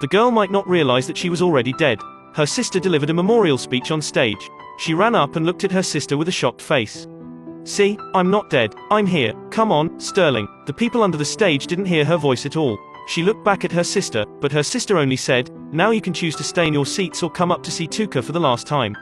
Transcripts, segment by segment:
The girl might not realize that she was already dead. Her sister delivered a memorial speech on stage. She ran up and looked at her sister with a shocked face. "See, I'm not dead. I'm here. Come on, Sterling." The people under the stage didn't hear her voice at all. She looked back at her sister, but her sister only said, "Now you can choose to stay in your seats or come up to see Tuka for the last time."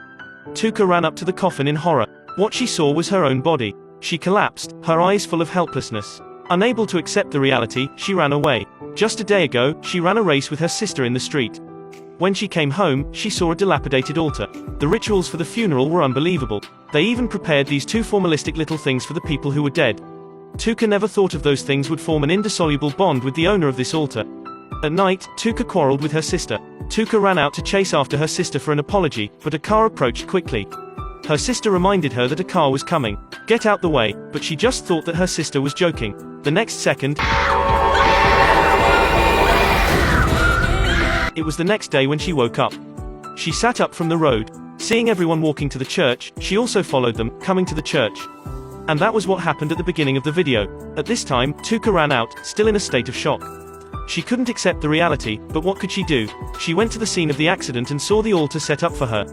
Tuka ran up to the coffin in horror. What she saw was her own body. She collapsed, her eyes full of helplessness. Unable to accept the reality, she ran away. Just a day ago, she ran a race with her sister in the street. When she came home, she saw a dilapidated altar. The rituals for the funeral were unbelievable. They even prepared these two formalistic little things for the people who were dead. Tuka never thought of those things would form an indissoluble bond with the owner of this altar. At night, Tuka quarreled with her sister. Tuka ran out to chase after her sister for an apology, but a car approached quickly. Her sister reminded her that a car was coming. Get out the way, but she just thought that her sister was joking. The next second, it was the next day when she woke up. She sat up from the road. Seeing everyone walking to the church, she also followed them, coming to the church. And that was what happened at the beginning of the video. At this time, Tuka ran out, still in a state of shock. She couldn't accept the reality, but what could she do? She went to the scene of the accident and saw the altar set up for her.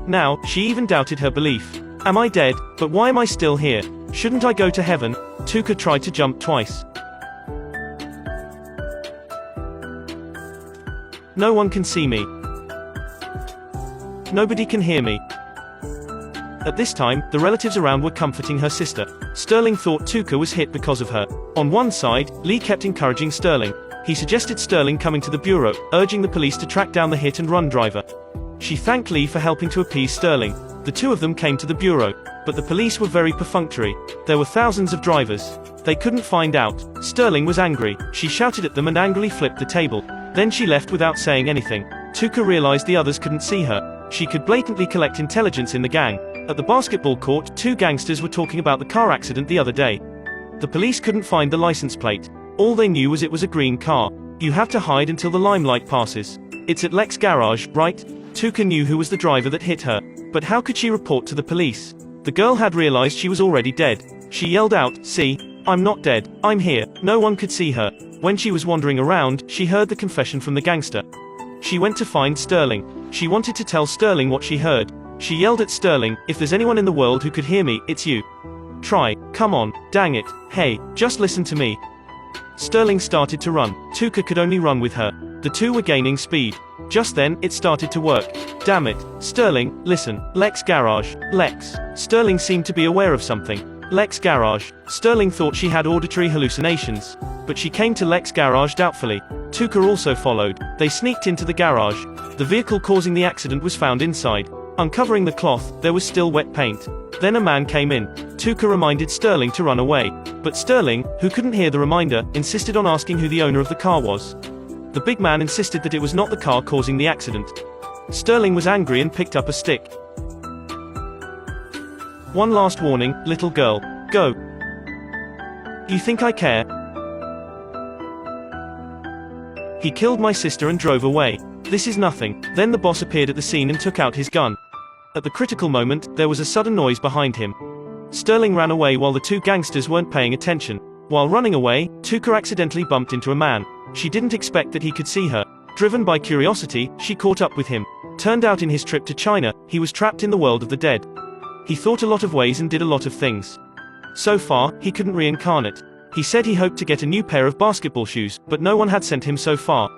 Now, she even doubted her belief. Am I dead? But why am I still here? Shouldn't I go to heaven? Tuka tried to jump twice. No one can see me. Nobody can hear me. At this time, the relatives around were comforting her sister. Sterling thought Tuka was hit because of her. On one side, Lee kept encouraging Sterling. He suggested Sterling coming to the bureau, urging the police to track down the hit-and-run driver. She thanked Lee for helping to appease Sterling. The two of them came to the bureau. But the police were very perfunctory. There were thousands of drivers. They couldn't find out. Sterling was angry. She shouted at them and angrily flipped the table. Then she left without saying anything. Tuka realized the others couldn't see her. She could blatantly collect intelligence in the gang. At the basketball court, two gangsters were talking about the car accident the other day. The police couldn't find the license plate. All they knew was it was a green car. You have to hide until the limelight passes. It's at Lex Garage, right? Tuka knew who was the driver that hit her. But how could she report to the police? The girl had realized she was already dead. She yelled out, "See, I'm not dead. I'm here." No one could see her. When she was wandering around, she heard the confession from the gangster. She went to find Sterling. She wanted to tell Sterling what she heard. She yelled at Sterling, "If there's anyone in the world who could hear me, it's you. Try. Come on. Dang it. Hey, just listen to me." Sterling started to run. Tuka could only run with her. The two were gaining speed. Just then, it started to work. Damn it. Sterling, listen. Lex Garage. Lex. Sterling seemed to be aware of something. Lex Garage. Sterling thought she had auditory hallucinations. But she came to Lex Garage doubtfully. Tuka also followed. They sneaked into the garage. The vehicle causing the accident was found inside. Uncovering the cloth, there was still wet paint. Then a man came in. Tuka reminded Sterling to run away. But Sterling, who couldn't hear the reminder, insisted on asking who the owner of the car was. The big man insisted that it was not the car causing the accident. Sterling was angry and picked up a stick. "One last warning, little girl. Go. You think I care? He killed my sister and drove away. This is nothing." Then the boss appeared at the scene and took out his gun. At the critical moment, there was a sudden noise behind him. Sterling ran away while the two gangsters weren't paying attention. While running away, Tuka accidentally bumped into a man. She didn't expect that he could see her. Driven by curiosity, she caught up with him. Turned out in his trip to China, he was trapped in the world of the dead. He thought a lot of ways and did a lot of things. So far, he couldn't reincarnate. He said he hoped to get a new pair of basketball shoes, but no one had sent him so far.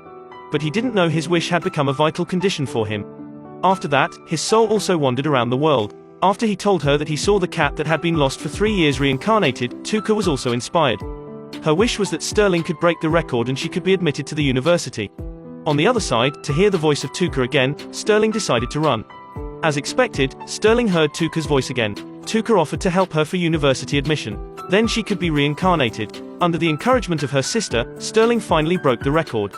But he didn't know his wish had become a vital condition for him. After that, his soul also wandered around the world. After he told her that he saw the cat that had been lost for 3 years reincarnated, Tuka was also inspired. Her wish was that Sterling could break the record and she could be admitted to the university. On the other side, to hear the voice of Tuka again, Sterling decided to run. As expected, Sterling heard Tuka's voice again. Tuka offered to help her for university admission. Then she could be reincarnated. Under the encouragement of her sister, Sterling finally broke the record.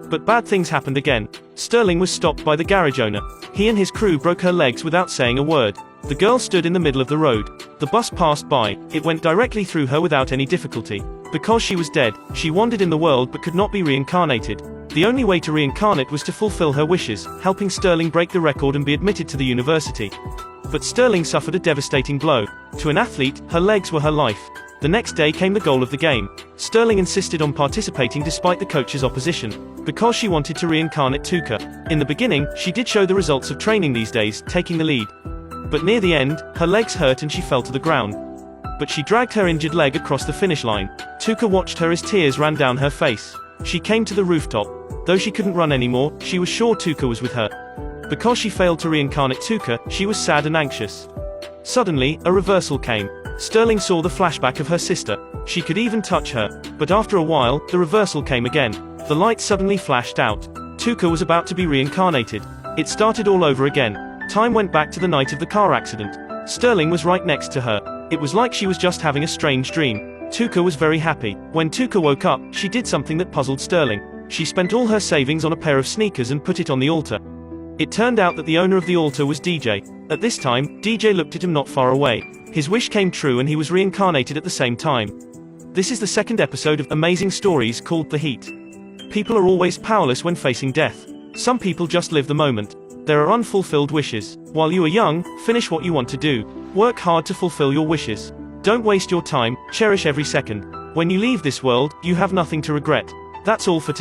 But bad things happened again. Sterling was stopped by the garage owner. He and his crew broke her legs without saying a word. The girl stood in the middle of the road. The bus passed by. It went directly through her without any difficulty. Because she was dead, she wandered in the world but could not be reincarnated. The only way to reincarnate was to fulfill her wishes, helping Sterling break the record and be admitted to the university. But Sterling suffered a devastating blow. To an athlete, her legs were her life. The next day came the goal of the game. Sterling insisted on participating despite the coach's opposition, because she wanted to reincarnate Tuka. In the beginning, she did show the results of training these days, taking the lead. But near the end, her legs hurt and she fell to the ground. But she dragged her injured leg across the finish line. Tuka watched her as tears ran down her face. She came to the rooftop. Though she couldn't run anymore, she was sure Tuka was with her. Because she failed to reincarnate Tuka, she was sad and anxious. Suddenly, a reversal came. Sterling saw the flashback of her sister. She could even touch her. But after a while, the reversal came again. The light suddenly flashed out. Tuka was about to be reincarnated. It started all over again. Time went back to the night of the car accident. Sterling was right next to her. It was like she was just having a strange dream. Tuka was very happy. When Tuka woke up, she did something that puzzled Sterling. She spent all her savings on a pair of sneakers and put it on the altar. It turned out that the owner of the altar was DJ. At this time, DJ looked at him not far away. His wish came true and he was reincarnated at the same time. This is the second episode of Amazing Stories called The Heat. People are always powerless when facing death. Some people just live the moment. There are unfulfilled wishes. While you are young, finish what you want to do. Work hard to fulfill your wishes. Don't waste your time, cherish every second. When you leave this world, you have nothing to regret. That's all for today.